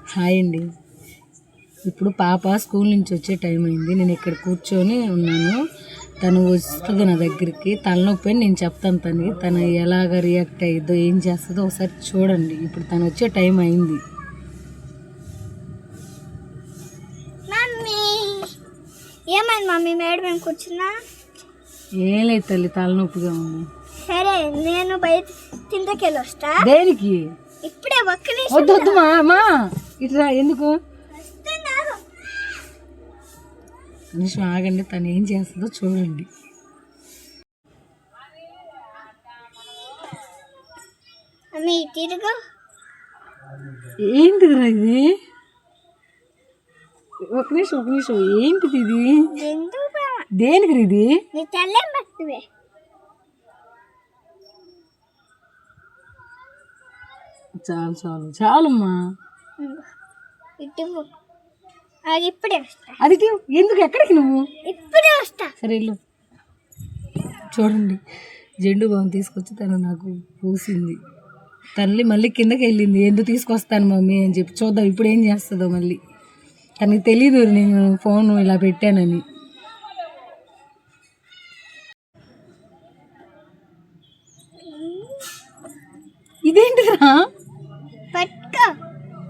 Hi అండి. ఇప్పుడు పాప స్కూల్ నుంచి వచ్చే టైం అయింది. నేను ఇక్కడ కూర్చొని ఉన్నాను. తను వస్తుంది నా దగ్గరికి. తలనొప్పి నేను చెప్తాను. తను ఎలాగ రియాక్ట్ అయ్యిద్దో ఏం చేస్తుందో ఒకసారి చూడండి. ఇప్పుడు తను వచ్చే టైం అయింది. ఏమైంది మమ్మీ మేడం మేము కూర్చున్నా? ఏం లేదు తల్లి, తలనొప్పిగా ఉంది. సరే నేను బయట కిందకెళ్ళి వస్తా. దేనికి? ఇప్పుడే ఒక్క వద్దు వద్దు మా ఇట్లా ఎందుకు నిమిషం ఆగండి. తను ఏం చేస్తుందో చూడండి. మమ్మీ తిరుగు. ఏంటిదిరా ఇది? ఒక నిమిషం ఏంటిది ఇది? దేనికి ఇది? చాలమ్మా. ఇప్పుడే వస్తా. అది ఎందుకు? ఎక్కడికి నువ్వు? ఇప్పుడే వస్తా. సరే వెళ్ళు. చూడండి, జెండు బామ్ తీసుకొచ్చి తను నాకు పూసింది. తల్లి మళ్ళీ కిందకి వెళ్ళింది. ఎందుకు తీసుకొస్తాను మమ్మీ అని చెప్పి. చూద్దాం ఇప్పుడు ఏం చేస్తుందో. మళ్ళీ తనకి తెలీదు నేను ఫోన్ ఇలా పెట్టానని. ఇదేంటిరా? పట్టుకో.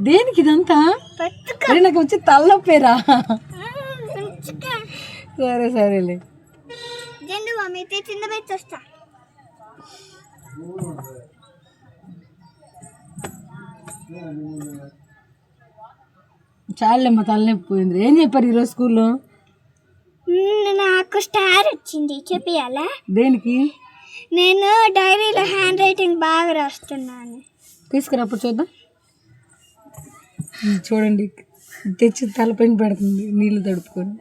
దేనికి ఇదంతా? పట్టుకో. అరే నాకు వచ్చి తలనొప్పేరా. సరేలే. జెండు మమ్మీ చిన్న పెట్టి వస్తా. చాలేమ్మా, తలనొప్పి పోయింది. ఏం చెప్పారు ఈరోజు స్కూల్లో? నాకు స్టార్ వచ్చింది. చెప్పియాలా? దేనికి? నేను డైరీలో హ్యాండ్ రైటింగ్ బాగా రాస్తున్నాను. తీసుకురా అప్పుడు చూద్దాం. చూడండి, తెచ్చి తలపైన పెడుతుంది నీళ్ళు తడుపుకొని.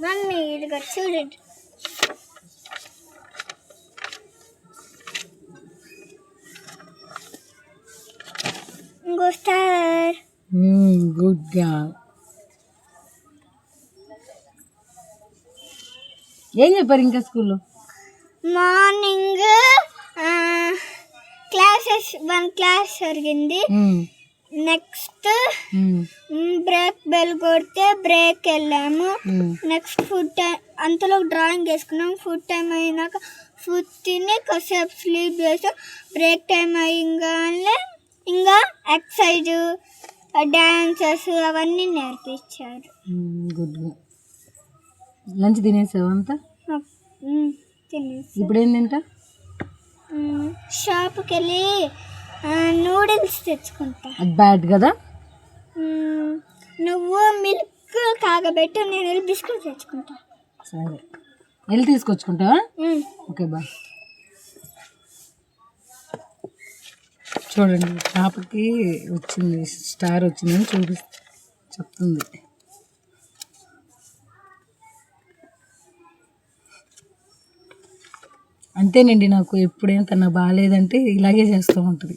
మమ్మీ ఇదిగో చూడండి. ఇంకో స్టార్. గుడ్ గా. ఏం చెప్పారు ఇంకా స్కూల్లో? మార్నింగ్ వన్ క్లాస్ జరిగింది. నెక్స్ట్ బ్రేక్ బెల్ కొడితే బ్రేక్ వెళ్ళాము. నెక్స్ట్ ఫుడ్ టైం, అంతలో డ్రాయింగ్ వేసుకున్నాం. ఫుడ్ టైం అయినాక ఫుడ్ తిని కాసేపు స్లీప్ చేసాం. బ్రేక్ టైం అయ్యగానే ఇంకా ఎక్సర్సైజ్, డాన్సెస్ అవన్నీ నేర్పించారు. గుడ్గా. లంచ్ తినేసావు అంతా? తినేసి ఇప్పుడు ఏం తింటా? షాప్కి వెళ్ళి నూడిల్స్ తెచ్చుకుంటా. అది బ్యాడ్ కదా. నువ్వు మిల్క్ కాగబెట్టు, నేను వెళ్ళి బిస్కెట్ తెచ్చుకుంటా. సరే, వెళ్ళి తీసుకొచ్చుకుంటావా? Okay bye. చూడండి, పాపకి వచ్చింది, స్టార్ వచ్చిందని చెప్తుంది. అంతేనండి, నాకు ఎప్పుడైనా తన బాగాలేదంటే ఇలాగే చేస్తూ ఉంటుంది.